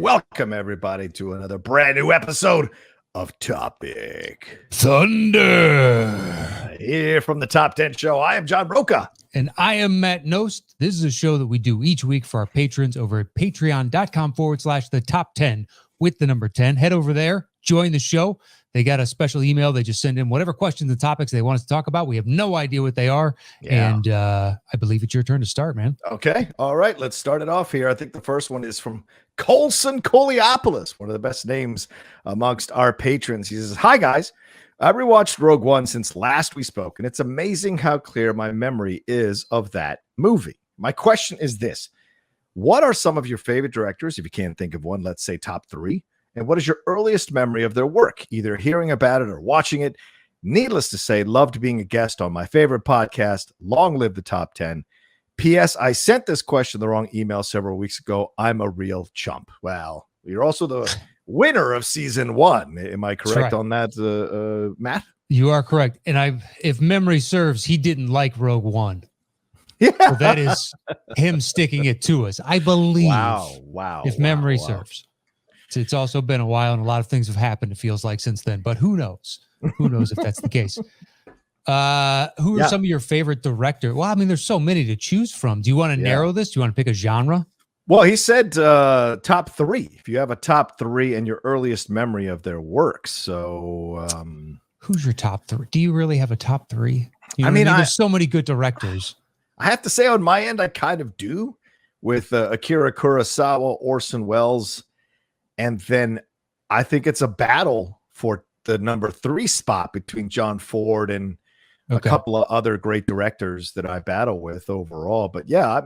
welcome everybody to another brand new episode of Topic Thunder. Here from the Top 10 Show. I am John Roca. And I am Matt Nost. This is a show that we do each week for our patrons over at patreon.com/the top 10 with the number 10. Head over there, join the show. They got a special email. They just send in whatever questions and topics they want us to talk about. We have no idea what they are. Yeah. And I believe it's your turn to start, man. Okay. All right. Let's start it off here. I think the first one is from Colson Coleopoulos, one of the best names amongst our patrons. He says, "Hi, guys. I rewatched Rogue One since last we spoke, and it's amazing how clear my memory is of that movie. My question is this. What are some of your favorite directors? If you can't think of one, let's say top 3. And what is your earliest memory of their work, either hearing about it or watching it? Needless to say, loved being a guest on my favorite podcast. Long live the Top 10. P.S. I sent this question the wrong email several weeks ago. I'm a real chump." Well, you're also the winner of season 1. Am I correct on that, Matt? You are correct. And if memory serves, he didn't like Rogue One. Yeah. So that is him sticking it to us, I believe. Wow. If memory serves. It's also been a while, and a lot of things have happened, it feels like, since then. But who knows? Who knows if that's the case? Who are some of your favorite directors? Well, I mean, there's so many to choose from. Do you want to narrow this? Do you want to pick a genre? Well, he said top 3. If you have a top 3 and your earliest memory of their works. So who's your top 3? Do you really have a top 3? You know, I mean, there's so many good directors. I have to say on my end, I kind of do with Akira Kurosawa, Orson Welles. And then I think it's a battle for the number 3 spot between John Ford and a couple of other great directors that I battle with overall. But yeah,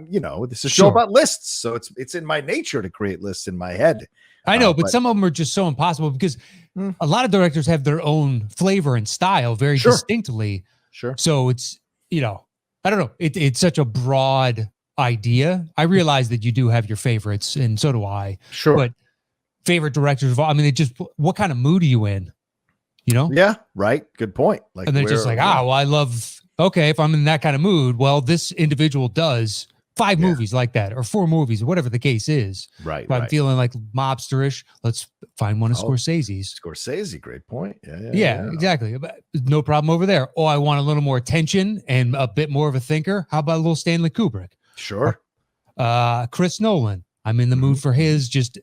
this is a show about lists. So it's in my nature to create lists in my head. I know, but some of them are just so impossible because a lot of directors have their own flavor and style very distinctly. Sure. So it's, I don't know. It's such a broad idea. I realize that you do have your favorites, and so do I. Sure. But favorite directors of all, I mean, what kind of mood are you in? Yeah, right. Good point. And they're just like, if I'm in that kind of mood, well, this individual does 5 movies like that, or 4 movies, or whatever the case is. Right. If I'm feeling like mobsterish, let's find one of Scorsese's. Scorsese, great point. Yeah, exactly. No problem over there. Oh, I want a little more attention and a bit more of a thinker. How about a little Stanley Kubrick? Sure. Chris Nolan. I'm in the mood for his just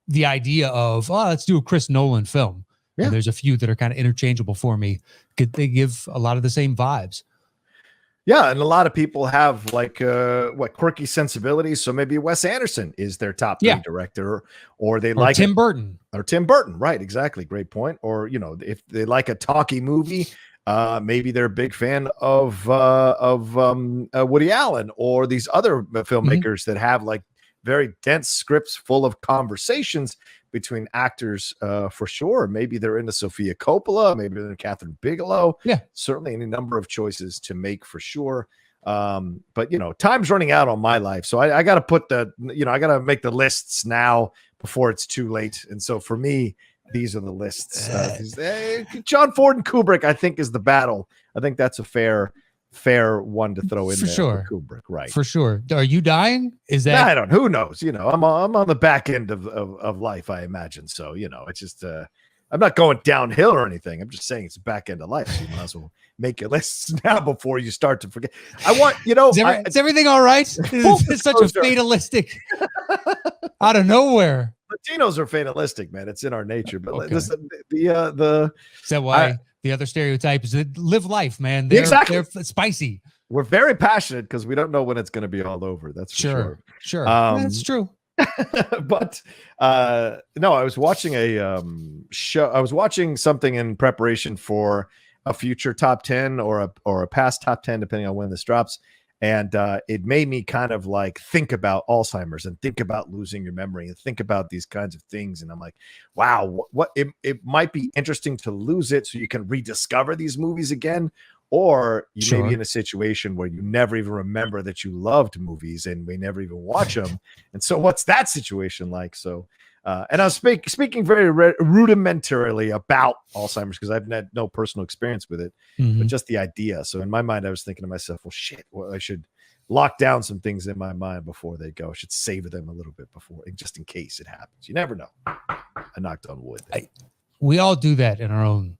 the idea of, let's do a Chris Nolan film. Yeah. And there's a few that are kind of interchangeable for me. They give a lot of the same vibes. Yeah, and a lot of people have quirky sensibilities. So maybe Wes Anderson is their top 3 director, or they like Tim Burton. Or Tim Burton, right? Exactly, great point. Or if they like a talky movie, maybe they're a big fan of Woody Allen or these other filmmakers that have like very dense scripts full of conversations between actors, for sure. Maybe they're into Sofia Coppola, maybe they're into Catherine Bigelow. Yeah, certainly any number of choices to make for sure. But time's running out on my life, so I got to put I got to make the lists now before it's too late. And so for me, these are the lists. John Ford and Kubrick, I think, is the battle. I think that's a fair one to throw in for there. Sure. For Kubrick, right? For sure. Are you dying? Is that? I don't. Who knows? I'm on the back end of life, I imagine. So it's just I'm not going downhill or anything. I'm just saying it's the back end of life. So you might as well make your lists now before you start to forget. I want is everything all right? It's such a fatalistic out of nowhere. Latinos are fatalistic, man. It's in our nature. But listen, is that why? The other stereotype is that live life, man. They're spicy. We're very passionate because we don't know when it's going to be all over. That's for sure. Sure. That's true. But no, I was watching a show. I was watching something in preparation for a future top 10 or a past top 10, depending on when this drops. And it made me kind of like think about Alzheimer's and think about losing your memory and think about these kinds of things. And I'm like, wow, what it might be interesting to lose it so you can rediscover these movies again. Or you may be in a situation where you never even remember that you loved movies and we never even watch them. And so what's that situation like? So and I was speaking very rudimentarily about Alzheimer's because I've had no personal experience with it, but just the idea. So in my mind, I was thinking to myself, well, shit, well, I should lock down some things in my mind before they go. I should savor them a little bit before, just in case it happens. You never know. I knocked on wood. We all do that in our own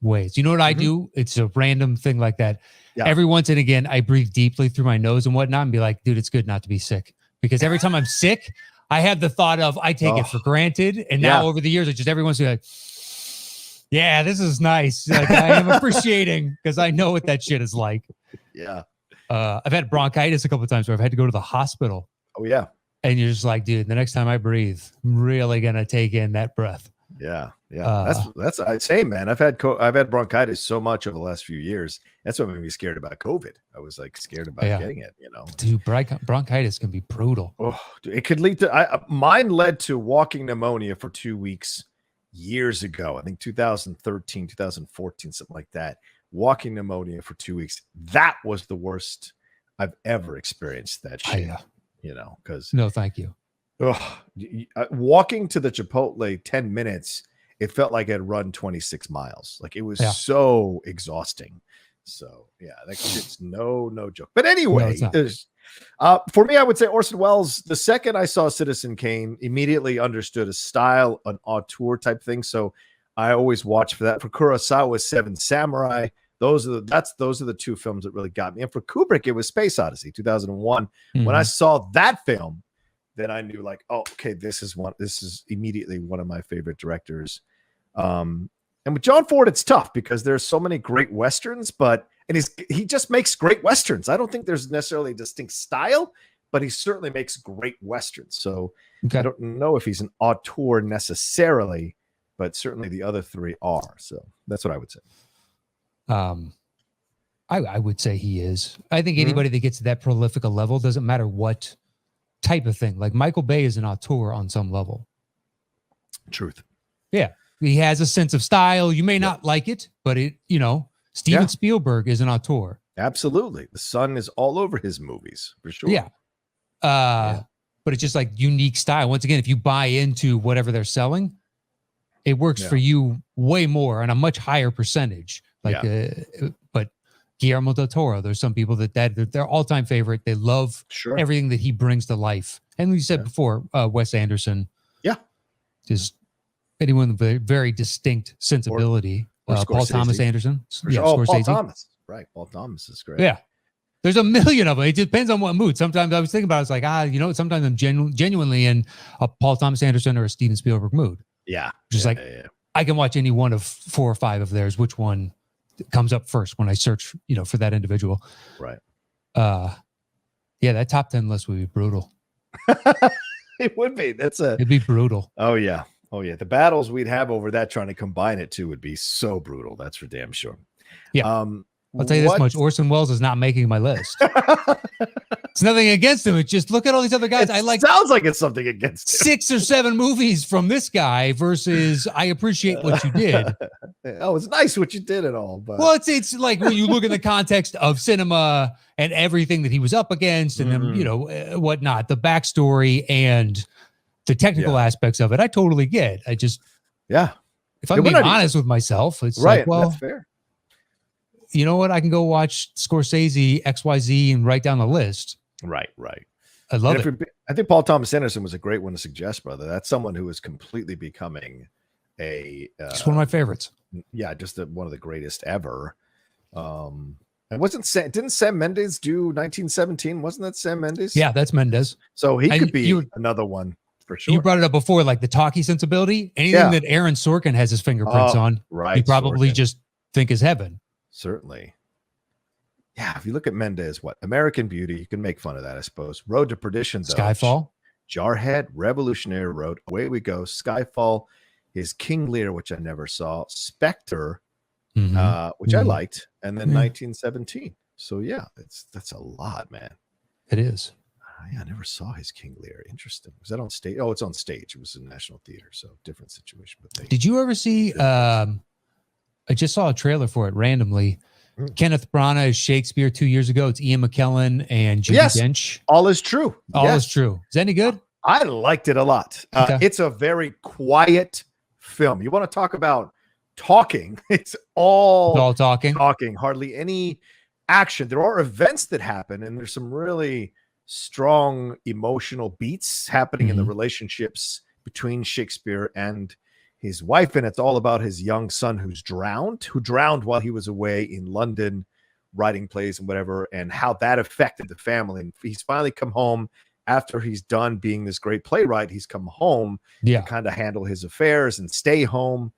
ways. You know what I Mhm. do? It's a random thing like that. Yeah. Every once and again, I breathe deeply through my nose and whatnot and be like, dude, it's good not to be sick. Because every time I'm sick, I have the thought of I take it for granted. And now over the years, I just every once in a while, like, yeah, this is nice. Like I am appreciating because I know what that shit is like. Yeah. I've had bronchitis a couple of times where I've had to go to the hospital. Oh, yeah. And you're just like, dude, the next time I breathe, I'm really going to take in that breath. Yeah. Yeah. That's I'd say, man, I've had bronchitis so much over the last few years. That's what made me scared about COVID. I was like scared about getting it, you know. Dude, bronchitis can be brutal. Oh, dude, it could lead to mine led to walking pneumonia for 2 weeks years ago. I think 2013, 2014, something like that. Walking pneumonia for 2 weeks. That was the worst I've ever experienced that shit. You know, because no, thank you. Walking to the Chipotle 10 minutes, it felt like I'd run 26 miles. Like it was so exhausting. So yeah, that shit's no joke. But anyway, for me, I would say Orson Welles. The second I saw Citizen Kane, immediately understood a style, an auteur type thing. So I always watch for that. For Kurosawa, Seven Samurai. Those are the two films that really got me. And for Kubrick, it was Space Odyssey, 2001. Mm-hmm. When I saw that film, then I knew like, oh, okay, this is immediately one of my favorite directors. And with John Ford, it's tough because there's so many great Westerns, and he just makes great Westerns. I don't think there's necessarily a distinct style, but he certainly makes great Westerns. So I don't know if he's an auteur necessarily, but certainly the other three are. So that's what I would say. I would say he is. I think anybody that gets to that prolific a level, doesn't matter what type of thing. Like Michael Bay is an auteur on some level. Truth. Yeah. He has a sense of style. You may not like it, but Steven Spielberg is an auteur. Absolutely. The sun is all over his movies for sure. Yeah. But it's just like unique style. Once again, if you buy into whatever they're selling, it works for you way more on a much higher percentage. But Guillermo del Toro, there's some people that their all-time favorite. They love everything that he brings to life. And we said before, Wes Anderson. Yeah. Just anyone with a very distinct sensibility. Or Paul Thomas Anderson. Paul Thomas. Right. Paul Thomas is great. Yeah. There's a million of them. It depends on what mood. Sometimes I was thinking about it. It's like, sometimes I'm genuinely in a Paul Thomas Anderson or a Steven Spielberg mood. Yeah. Just I can watch any one of 4 or 5 of theirs. Which one comes up first when I search, for that individual. Right. That top 10 list would be brutal. It would be. It'd be brutal. Oh yeah. The battles we'd have over that trying to combine it too would be so brutal. That's for damn sure. Yeah. I'll tell you this much. Orson Welles is not making my list. It's nothing against him. It's just look at all these other guys. Sounds like it's something against him. 6 or 7 movies from this guy versus I appreciate what you did. Oh, it's nice what you did and all. But it's like when you look in the context of cinema and everything that he was up against and then, whatnot, the backstory and the technical aspects of it. I totally get. I just, if I'm being honest with myself, it's like, well, that's fair. You know what? I can go watch Scorsese, XYZ, and write down the list. Right. I love it. I think Paul Thomas Anderson was a great one to suggest, brother. That's someone who is completely becoming he's one of my favorites. Yeah, just one of the greatest ever. And didn't Sam Mendes do 1917? Wasn't that Sam Mendes? Yeah, that's Mendes. So he could be another one for sure. You brought it up before, like the talkie sensibility. Anything that Aaron Sorkin has his fingerprints on, you probably just think is heaven. Certainly. Yeah, if you look at Mendes, American Beauty, you can make fun of that, I suppose. Road to Perdition, though. Skyfall. Jarhead, Revolutionary Road, Away We Go, Skyfall, his King Lear, which I never saw, Spectre, which I liked, and then 1917. So yeah, that's a lot, man. It is. Yeah, I never saw his King Lear. Interesting. Was that on stage? Oh, it's on stage. It was in National Theater, so different situation. But did you ever see? I just saw a trailer for it randomly. Kenneth Branagh is Shakespeare 2 years ago. It's Ian McKellen and Judi Dench. All is true. All is true. Is that any good? I liked it a lot. It's a very quiet film. You want to talk about talking? It's all talking. Hardly any action. There are events that happen, and there's some really strong emotional beats happening in the relationships between Shakespeare and his wife. And it's all about his young son who drowned while he was away in London writing plays and whatever, and how that affected the family. And he's finally come home after he's done being this great playwright. He's come home to kind of handle his affairs and stay home.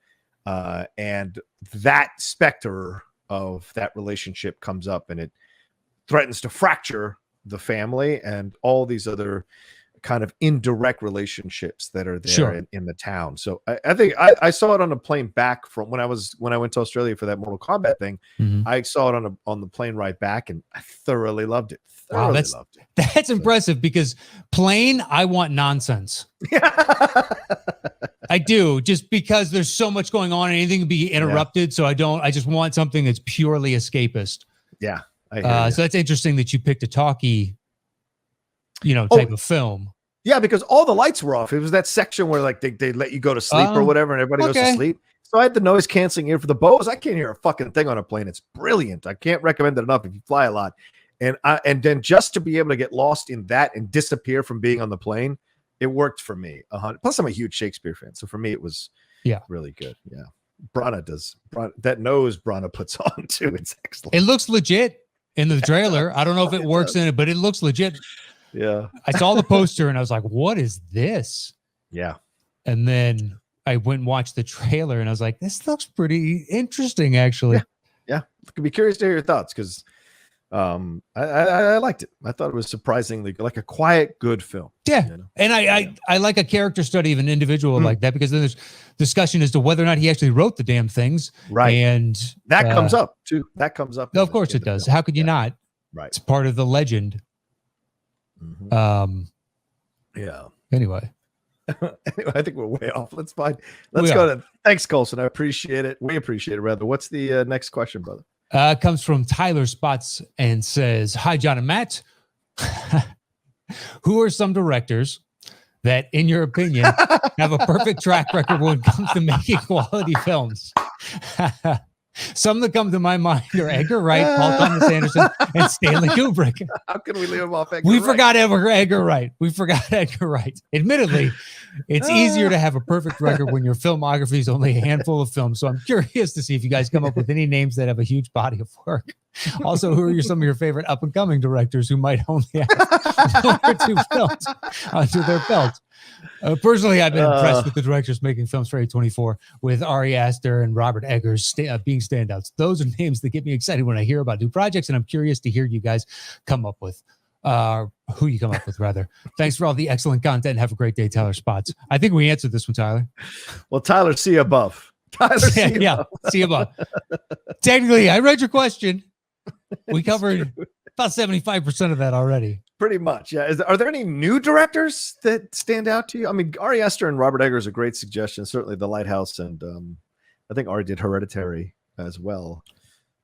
And that specter of that relationship comes up, and it threatens to fracture the family and all these other kind of indirect relationships that are there in the town. So I think I saw it on a plane back from when I went to Australia for that Mortal Kombat thing. I saw it on the plane right back, and I thoroughly loved it. Wow, that's impressive, because plane, I want nonsense. I do, just because there's so much going on and anything can be interrupted. So I just want something that's purely escapist. Yeah. So that's interesting that you picked a talkie, type of film. Yeah, because all the lights were off. It was that section where like they let you go to sleep or whatever, and everybody goes to sleep. So I had the noise canceling ear for the Bose. I can't hear a fucking thing on a plane. It's brilliant. I can't recommend it enough if you fly a lot. And then just to be able to get lost in that and disappear from being on the plane, it worked for me. Plus, I'm a huge Shakespeare fan, so for me it was really good. Yeah, that nose Branagh puts on too. It's excellent. It looks legit in the trailer. I don't know if it works in it, but it looks legit. Yeah, I saw the poster and I was like, "What is this?" Yeah, and then I went and watched the trailer and I was like, "This looks pretty interesting, actually." Yeah. Could be curious to hear your thoughts, because I liked it. I thought it was surprisingly like a quiet, good film. Yeah. And I like a character study of an individual like that, because then there's discussion as to whether or not he actually wrote the damn things. Right. And that comes up too. That comes up. No, of course it does. How could you not? Right. It's part of the legend. Yeah. Anyway, I think we're way off. Let's go to thanks, Colson. I appreciate it. We appreciate it, rather. What's the next question, brother? Comes from Tyler Spots and says, "Hi, John and Matt. Who are some directors that, in your opinion, have a perfect track record when it comes to making quality films?" Some that come to my mind are Edgar Wright, Paul Thomas Anderson, and Stanley Kubrick. How can we leave him off Edgar We Wright? forgot Edgar Wright. We forgot Edgar Wright. Admittedly, it's easier to have a perfect record when your filmography is only a handful of films. So I'm curious to see if you guys come up with any names that have a huge body of work. Also, who are some of your favorite up-and-coming directors who might only have one or two films under their belt? Personally, I've been impressed with the directors making films for A24, with Ari Aster and Robert Eggers being standouts. Those are names that get me excited when I hear about new projects, and I'm curious to hear you guys come up with who you come up with, rather. Thanks for all the excellent content. Have a great day, Tyler Spots. I think we answered this one, Tyler. Well, Tyler, see you above. See you above. Technically, I read your question. We covered about 75% of that already. Pretty much, yeah. Are there any new directors that stand out to you? I mean, Ari Aster and Robert Eggers are great suggestions. Certainly, The Lighthouse, and I think Ari did Hereditary as well,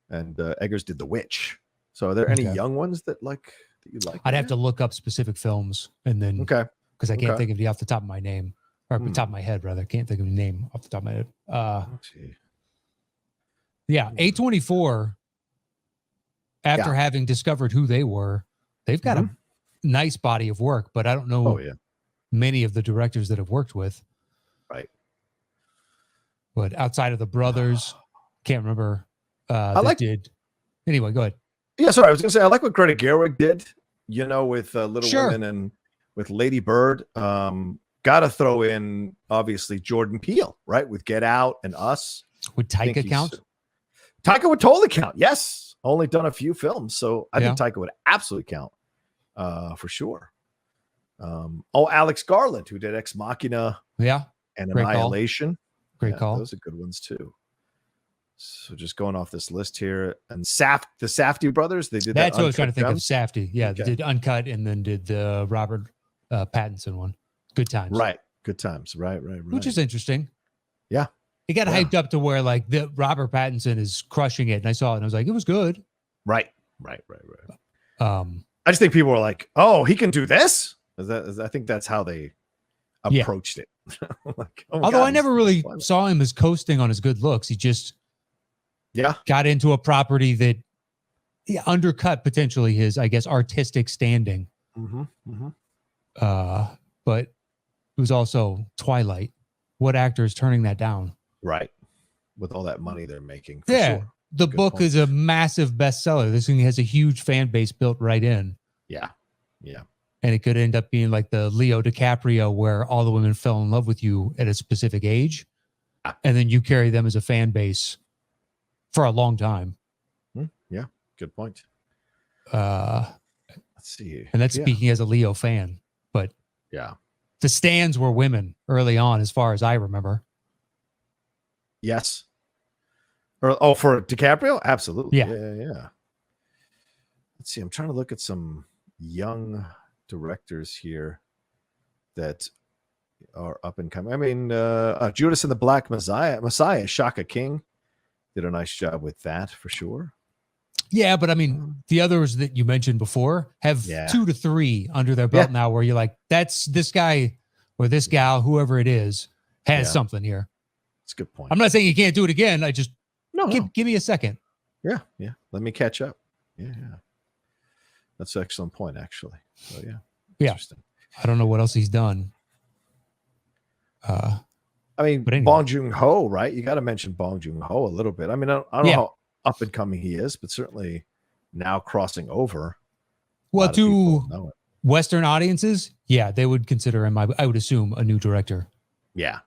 and Eggers did The Witch. So, are there any young ones that you like? I'd have to look up specific films, and then because I can't think of the off the top of my name, or top of my head rather. Can't think of the name off the top of my head. Yeah, A24. After having discovered who they were, they've got a nice body of work, but I don't know many of the directors that I've worked with. Right. But outside of the brothers, can't remember. Anyway, go ahead. Yeah, sorry. I was going to say, I like what Greta Gerwig did, with Little Women and with Lady Bird. Got to throw in, obviously, Jordan Peele, right? With Get Out and Us. Would Taika count? Taika would totally count. Yes. Only done a few films, so I think Taika would absolutely count for sure. Alex Garland, who did Ex Machina, and Great Annihilation. Call. Great call. Those are good ones too. So just going off this list here, and the Safdie brothers, they did that. That's what I was trying to think of. Safdie, they did Uncut, and then did the Robert Pattinson one. Good Times, right? Good Times, right. Which is interesting. Yeah. It got hyped up to where the Robert Pattinson is crushing it, and I saw it and I was like, it was good. Right. I just think people were like, "Oh, he can do this." I think that's how they approached it. Although I never really saw him as coasting on his good looks, he just got into a property that undercut potentially his, I guess, artistic standing. But it was also Twilight. What actor is turning that down? Right. With all that money they're making. For Yeah. Sure. The Good book point. is a massive bestseller. This thing has a huge fan base built right in. Yeah. Yeah. And it could end up being like the Leo DiCaprio, where all the women fell in love with you at a specific age. And then you carry them as a fan base for a long time. Yeah. Good point. Let's see. And that's speaking as a Leo fan. But yeah, the stands were women early on, as far as I remember. Yes. Or for DiCaprio? Absolutely. Yeah. Yeah. Let's see. I'm trying to look at some young directors here that are up and coming. I mean, Judas and the Black Messiah, Shaka King did a nice job with that for sure. Yeah, but I mean, the others that you mentioned before have 2 to 3 under their belt now, where you're like, that's this guy or this gal, whoever it is, has something here. That's a good point. I'm not saying you can't do it again. I just give me a second. Yeah. Let me catch up. Yeah. That's an excellent point, actually. So yeah. Interesting. I don't know what else he's done. I mean, anyway. Bong Joon-ho, right? You got to mention Bong Joon-ho a little bit. I mean, I don't know how up and coming he is, but certainly now crossing over. Well, to Western audiences, they would consider him, I would assume, a new director. Yeah.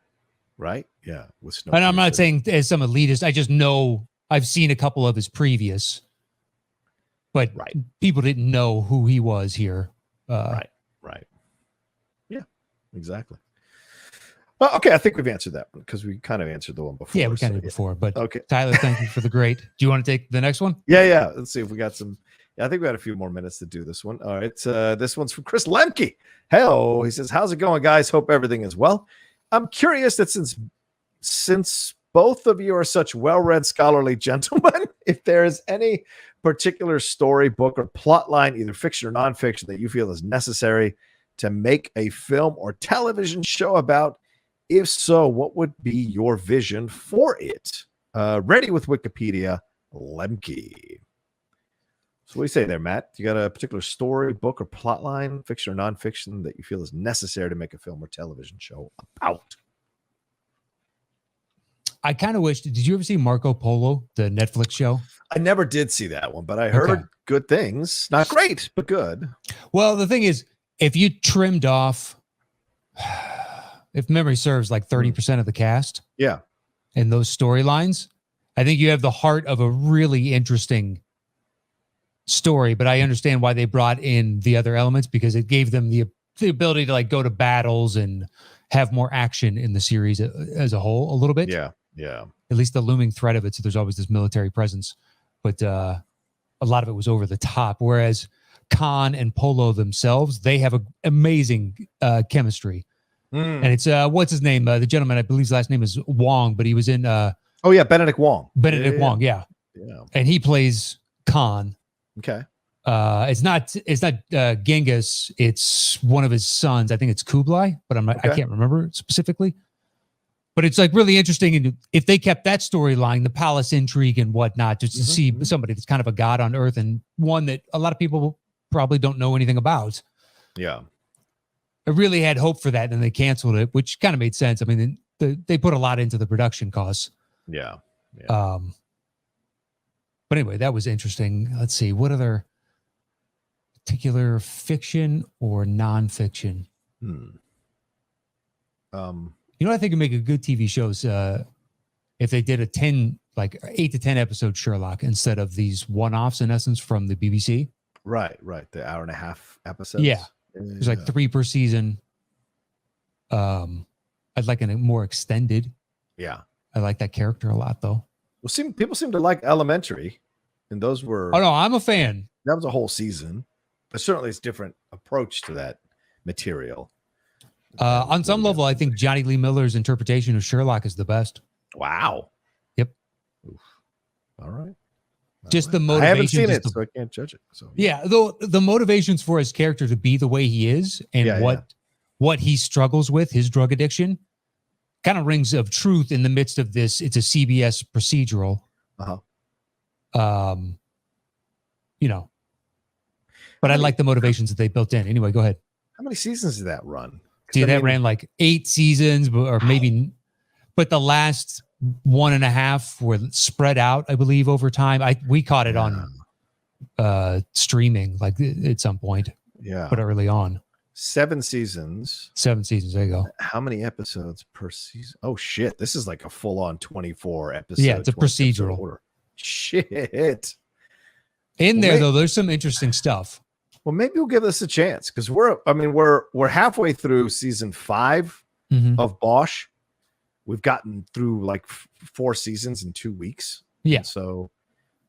Right? Yeah. And I'm not saying as some elitist. I just know I've seen a couple of his previous, but people didn't know who he was here. Right. Yeah, exactly. Well, okay, I think we've answered that one because we kind of answered the one before. Yeah, we kind of did before. But okay, Tyler, thank you for the great. Do you want to take the next one? Yeah. Let's see if we got some. Yeah, I think we got a few more minutes to do this one. All right, this one's from Chris Lemke. Hello, he says, "How's it going, guys? Hope everything is well. I'm curious that since both of you are such well-read, scholarly gentlemen, if there is any particular story, book, or plot line, either fiction or nonfiction, that you feel is necessary to make a film or television show about. If so, what would be your vision for it?" Ready with Wikipedia, Lemke. So what do you say there, Matt? You got a particular story, book, or plot line, fiction or nonfiction, that you feel is necessary to make a film or television show about? I kind of wish. Did you ever see Marco Polo, the Netflix show? I never did see that one, but I heard good things. Not great, but good. Well, the thing is, if you trimmed off, if memory serves, like 30% of the cast, and those storylines, I think you have the heart of a really interesting story. But I understand why they brought in the other elements, because it gave them the ability to like go to battles and have more action in the series as a whole a little bit. Yeah. At least the looming threat of it. So there's always this military presence, but a lot of it was over the top. Whereas Khan and Polo themselves, they have an amazing chemistry. And it's what's his name? The gentleman, I believe his last name is Wong, but he was in Benedict Wong. Wong, yeah. And he plays Khan. Okay. It's not Genghis, it's one of his sons. I think it's Kublai, but I can't remember specifically. But it's like really interesting, and if they kept that storyline, the palace intrigue and whatnot, just to see somebody that's kind of a god on earth, and one that a lot of people probably don't know anything about. Yeah. I really had hope for that, and then they canceled it, which kind of made sense. I mean, they put a lot into the production costs. Yeah. But anyway, that was interesting. Let's see, what other particular fiction or nonfiction? You know what I think would make a good TV shows if they did a 8 to 10 episode Sherlock instead of these one-offs in essence from the BBC. Right. The hour and a half episodes. Yeah. There's like 3 per season. I'd like a more extended. Yeah. I like that character a lot though. Well, people seem to like Elementary, and those were. Oh no, I'm a fan. That was a whole season, but certainly it's a different approach to that material. On some level, I think Johnny Lee Miller's interpretation of Sherlock is the best. Wow. Yep. Oof. All right. Just the motivation. I haven't seen it, so I can't judge it. So though the motivations for his character to be the way he is, and what he struggles with, his drug addiction, kind of rings of truth in the midst of this. It's a CBS procedural. you know, but I like the motivations that they built in. Anyway, go ahead. How many seasons did that run? See, that ran like 8 seasons, or maybe, but the last 1.5 were spread out, I believe, over time. We caught it on streaming, like at some point. Yeah, but early on. 7 seasons. 7 seasons. There you go. How many episodes per season? Oh shit! This is like a full-on 24 episode. Yeah, it's a procedural. Order. Shit. In there though, there's some interesting stuff. Well, maybe we'll give this a chance because we're halfway through season 5 of Bosch. We've gotten through like 4 seasons in 2 weeks. Yeah. And so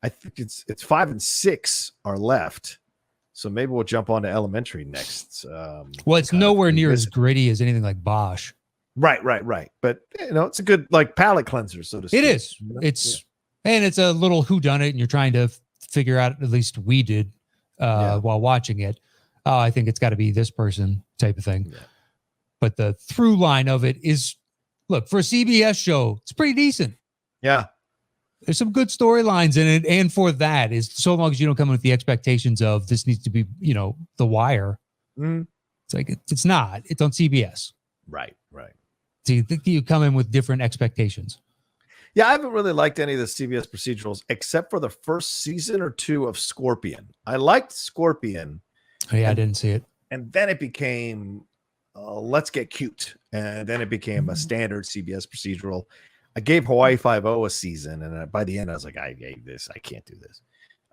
I think it's 5 and 6 are left. So maybe we'll jump on to Elementary next. Well, it's nowhere near as gritty as anything like Bosch. Right. But it's a good like palate cleanser, so to speak. It is. And it's a little whodunit, and you're trying to figure out. At least we did while watching it. Oh, I think it's got to be this person type of thing. Yeah. But the through line of it is, look, for a CBS show, it's pretty decent. Yeah. There's some good storylines in it. And for that is so long as you don't come in with the expectations of this needs to be, The Wire. It's like, it's not. It's on CBS. Right. So you come in with different expectations. Yeah, I haven't really liked any of the CBS procedurals except for the first season or 2 of Scorpion. I liked Scorpion. Oh, yeah, I didn't see it. And then it became Let's Get Cute. And then it became a standard CBS procedural. I gave Hawaii Five-0 a season. And by the end, I was like, I can't do this.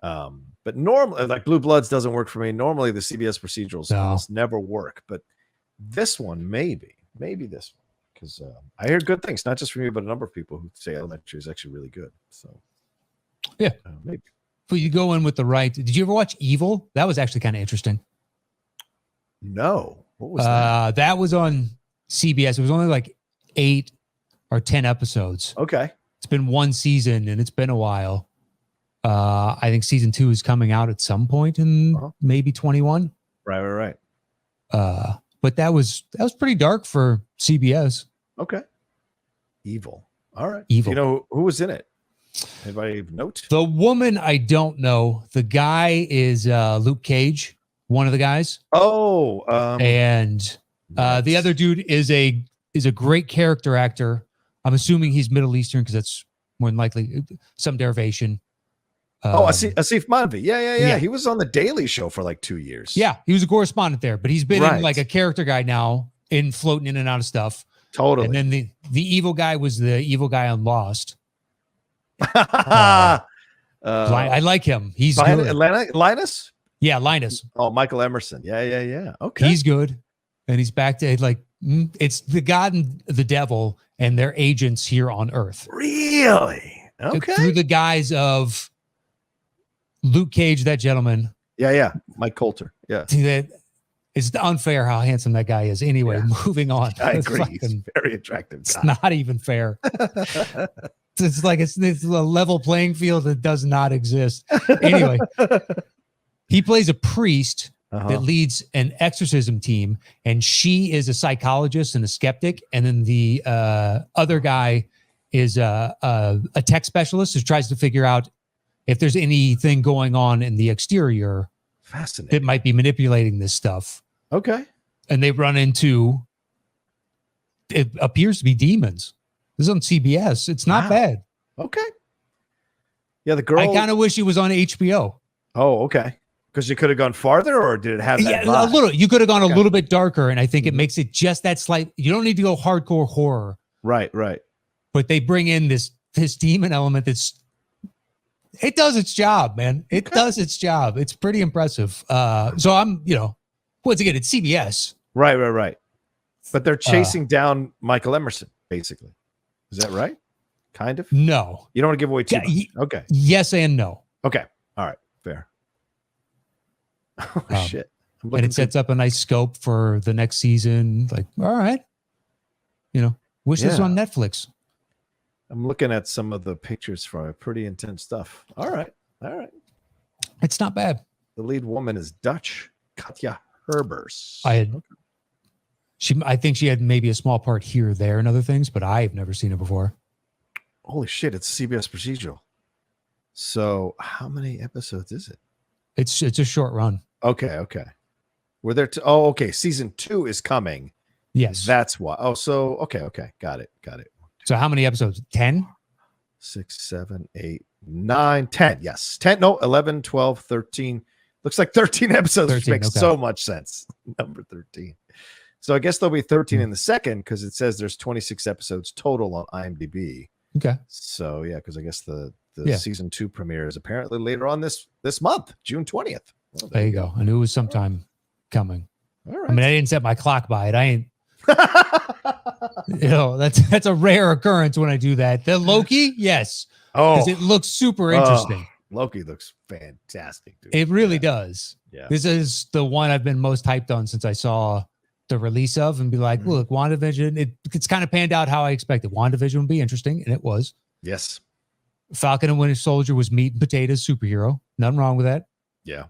But normally, like Blue Bloods doesn't work for me. Normally, the CBS procedurals almost never work. But this one, maybe this one. Because I hear good things, not just from you, but a number of people who say Elementary is actually really good. So, yeah, maybe. But you go in with the right. Did you ever watch Evil? That was actually kind of interesting. No, what was that? That was on CBS. It was only like 8 or 10 episodes. Okay, it's been 1 season, and it's been a while. I think season 2 is coming out at some point in maybe 21. Right. But that was pretty dark for CBS. Okay. Evil. All right. Evil. You know who was in it? Anybody note? The woman, I don't know. The guy is Luke Cage, one of the guys. Oh, and the other dude is a great character actor. I'm assuming he's Middle Eastern because that's more than likely some derivation. Asif Manvi. Yeah. He was on the Daily Show for like 2 years. Yeah, he was a correspondent there, but he's been in like a character guy now, floating in and out of stuff. Totally. And then the evil guy was the evil guy on Lost. I like him. He's good. Linus? Yeah, Linus. Oh, Michael Emerson. Yeah. Okay. He's good. And he's back to like, it's the God and the devil and their agents here on Earth. Really? Okay. Through the guise of Luke Cage, that gentleman. Yeah. Mike Coulter. Yeah. It's unfair how handsome that guy is. Anyway, moving on. I agree. He's very attractive. It's not even fair. It's like it's a level playing field that does not exist. Anyway, he plays a priest that leads an exorcism team, and she is a psychologist and a skeptic. And then the other guy is a tech specialist who tries to figure out if there's anything going on in the exterior that might be manipulating this stuff. Okay. And they run into, it appears to be demons. This is on CBS. It's not bad. Okay. Yeah, the girl. I kind of wish it was on HBO. Oh, okay. Because you could have gone farther, or did it have that vibe? A little. You could have gone a little bit darker, and I think it makes it just that slight. You don't need to go hardcore horror. Right. But they bring in this demon element it does its job, man. It does its job. It's pretty impressive. So I'm, once again, it's CBS. Right. But they're chasing down Michael Emerson, basically. Is that right? Kind of? No. You don't want to give away too much. Okay. Yes and no. Okay. All right. Fair. Oh, shit. And it sets up a nice scope for the next season. Like, all right. Wish this was on Netflix. I'm looking at some of the pictures for it. Pretty intense stuff. All right. It's not bad. The lead woman is Dutch, Katja Herbers. I think she had maybe a small part here, there, and other things, but I've never seen it before. Holy shit, it's CBS procedural. So how many episodes is it? It's a short run. Okay. Were there? Okay. Season 2 is coming. Yes. That's why. Oh, so okay. Got it. So how many episodes? 10? 6, 7, 8, 9, 10. Yes. 10. No, 11, 12, 13. Looks like 13 episodes, 13, which makes okay. so much sense. Number 13. So I guess there'll be 13 in the second because it says there's 26 episodes total on IMDb. Okay. So yeah, because I guess the Yeah. season 2 premiere is apparently later on this month, June 20th. Well, There you go. I knew it was sometime coming. All I mean, I didn't set my clock by it. I ain't, that's a rare occurrence when I do that. The Loki, yes, because it looks super interesting. Loki looks fantastic, dude. It really does. Yeah. This is the one I've been most hyped on since I saw the release of, and be like, look, WandaVision, it's kind of panned out how I expected. WandaVision would be interesting, and it was. Yes. Falcon and Winter Soldier was meat and potatoes superhero. Nothing wrong with that. Yeah.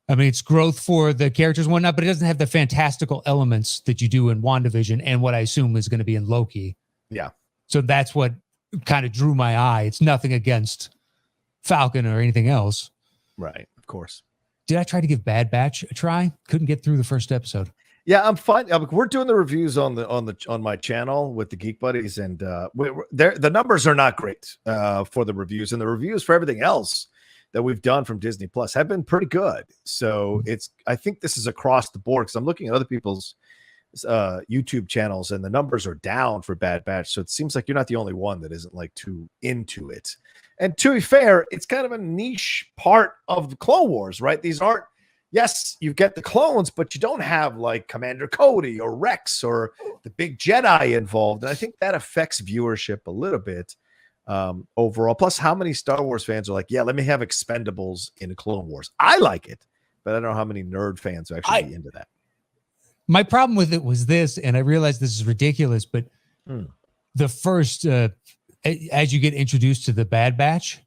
I mean, it's growth for the characters and whatnot, but it doesn't have the fantastical elements that you do in WandaVision and what I assume is going to be in Loki. Yeah. So that's what kind of drew my eye. It's nothing against Falcon or anything else. Right. Of course. Did I try to give Bad Batch a try? Couldn't get through the first episode. Yeah, I'm fine. We're doing the reviews on my channel with the Geek Buddies, and the numbers are not great for the reviews, and the reviews for everything else that we've done from Disney Plus have been pretty good. So I think this is across the board because I'm looking at other people's YouTube channels, and the numbers are down for Bad Batch. So it seems like you're not the only one that isn't like too into it. And to be fair, it's kind of a niche part of the Clone Wars, right? These aren't. Yes, you get the clones, but you don't have like Commander Cody or Rex or the big Jedi involved. And I think that affects viewership a little bit overall. Plus, how many Star Wars fans are like, yeah, let me have Expendables in Clone Wars. I like it, but I don't know how many nerd fans are actually be into that. My problem with it was this, and I realize this is ridiculous, but the first, as you get introduced to the Bad Batch,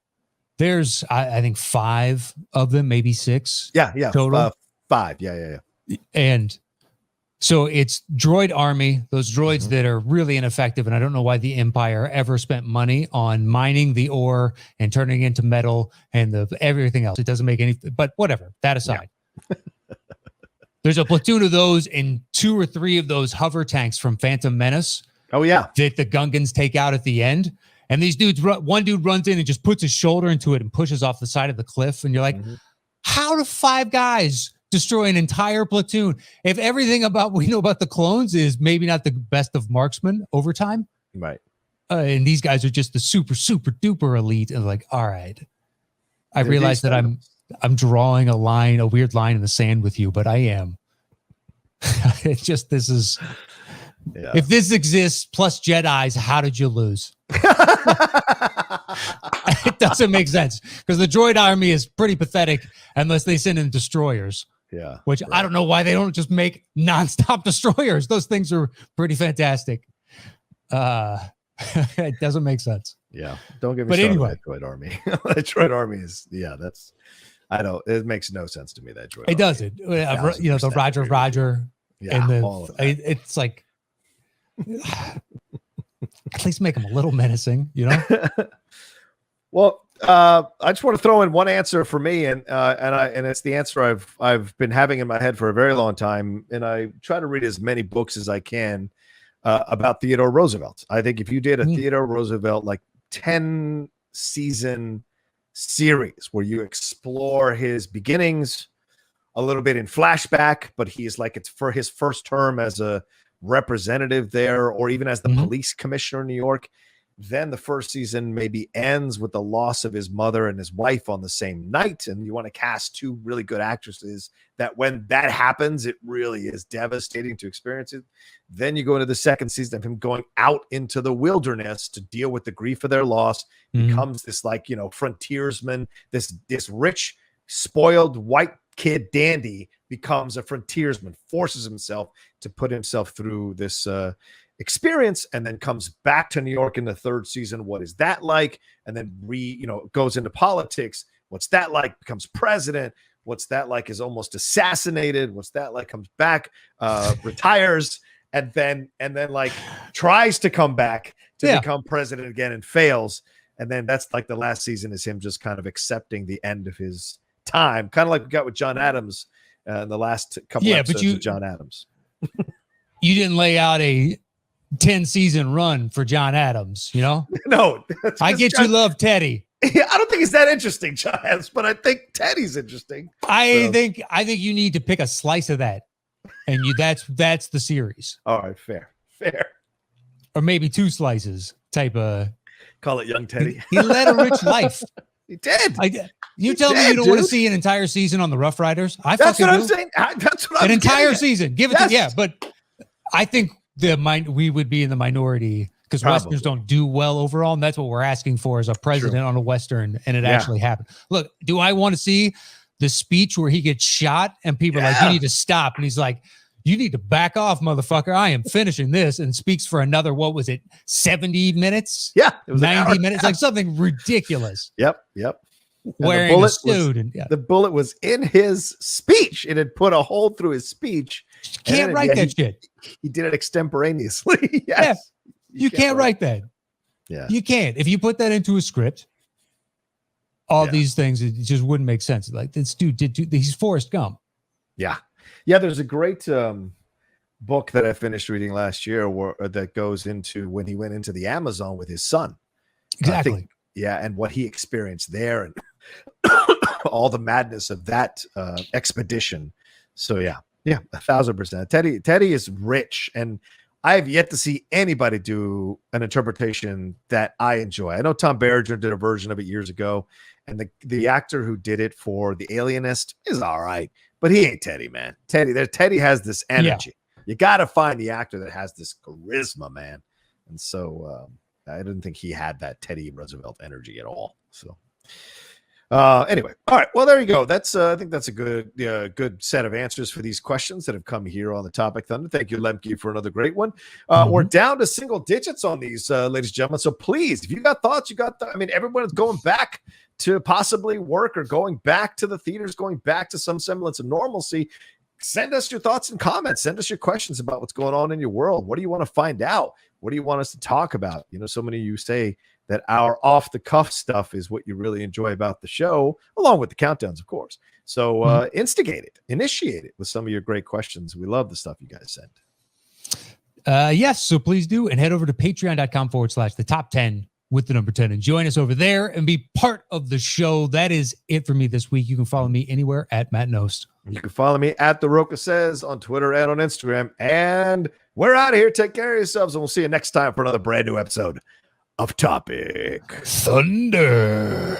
there's, I think, 5 of them, maybe 6. Yeah. Total. 5. Yeah. And so it's droid army, those droids that are really ineffective. And I don't know why the Empire ever spent money on mining the ore and turning it into metal and everything else. It doesn't make any, but whatever, that aside. Yeah. There's a platoon of those and 2 or 3 of those hover tanks from Phantom Menace. Oh, yeah. That the Gungans take out at the end. And these dudes, one dude runs in and just puts his shoulder into it and pushes off the side of the cliff. And you're like, how do 5 guys destroy an entire platoon? If everything about we know about the clones is maybe not the best of marksmen over time. Right. And these guys are just the super, super duper elite. And like, all right. I realize that I'm drawing a weird line in the sand with you, but I am. It's just, this is, if this exists plus Jedis, how did you lose? It doesn't make sense because the droid army is pretty pathetic unless they send in destroyers. Yeah. Which I don't know why they don't just make nonstop destroyers. Those things are pretty fantastic. It doesn't make sense. Yeah. Don't get me started on that droid army. That droid army is, it makes no sense to me, that droid. It doesn't. The Roger. Yeah. And it's like, at least make them a little menacing, Well, I just want to throw in one answer for me, and it's the answer I've been having in my head for a very long time, and I try to read as many books as I can about Theodore Roosevelt. I think if you did a Theodore Roosevelt like 10 season series where you explore his beginnings a little bit in flashback, but he's like it's for his first term as a representative there, or even as the police commissioner in New York, then the first season maybe ends with the loss of his mother and his wife on the same night. And you want to cast 2 really good actresses that when that happens, it really is devastating to experience it. Then you go into the second season of him going out into the wilderness to deal with the grief of their loss, becomes this frontiersman, this rich, spoiled white kid dandy becomes a frontiersman, forces himself to put himself through this experience, and then comes back to New York in the 3rd season. What is that like? And then goes into politics. What's that like? Becomes president. What's that like? Is almost assassinated. What's that like? Comes back, retires, and then like tries to come back to become president again and fails. And then that's like the last season is him just kind of accepting the end of his time, kind of like we got with John Adams in the last couple episodes of John Adams. You didn't lay out a 10-season run for John Adams, you know? No. I get you love Teddy. Yeah, I don't think it's that interesting, John Adams, but I think Teddy's interesting. I think you need to pick a slice of that. And that's the series. All right, fair. Or maybe 2 slices type of. Call it Young Teddy. He led a rich life. He did. You tell me you don't want to see an entire season on the Rough Riders? That's what I'm saying. That's what I'm an entire season. Give it to but I think we would be in the minority because Westerns don't do well overall, and that's what we're asking for as a president on a Western, and it actually happened. Look, do I want to see the speech where he gets shot and people are like, you need to stop, and he's like, you need to back off, motherfucker. I am finishing this, and speaks for another, what was it, 70 minutes? Yeah. It was 90 minutes, like something ridiculous. Yep. Wearing a suit. The bullet was in his speech. It had put a hole through his speech. You can't write that shit. He did it extemporaneously. Yes. You can't write that. Yeah. You can't. If you put that into a script, all these things, it just wouldn't make sense. Like this dude he's Forrest Gump. Yeah. There's a great book that I finished reading last year that goes into when he went into the Amazon with his son. Exactly. And what he experienced there and all the madness of that expedition. So yeah, 1,000%. Teddy is rich, and I have yet to see anybody do an interpretation that I enjoy. I know Tom Berenger did a version of it years ago, and the actor who did it for The Alienist is all right, but he ain't Teddy, man. Teddy has this energy. Yeah. You got to find the actor that has this charisma, man. And so I didn't think he had that Teddy Roosevelt energy at all. So anyway, all right. Well, there you go. That's I think that's a good set of answers for these questions that have come here on the Topic Thunder. Thank you, Lemke, for another great one. We're down to single digits on these, ladies and gentlemen. So please, if you got thoughts, everyone's going back to possibly work or going back to the theaters, going back to some semblance of normalcy. Send us your thoughts and comments. Send us your questions about what's going on in your world. What do you want to find out? What do you want us to talk about? So many of you say that our off-the-cuff stuff is what you really enjoy about the show, along with the countdowns, of course. So instigate it, initiate it with some of your great questions. We love the stuff you guys send. Yes, so please do. And head over to patreon.com/the top 10 with the number 10 and join us over there and be part of the show. That is it for me this week. You can follow me anywhere at Matt Nost. You can follow me at The Rocha Says on Twitter and on Instagram. And we're out of here. Take care of yourselves, and we'll see you next time for another brand new episode of Topic Thunder.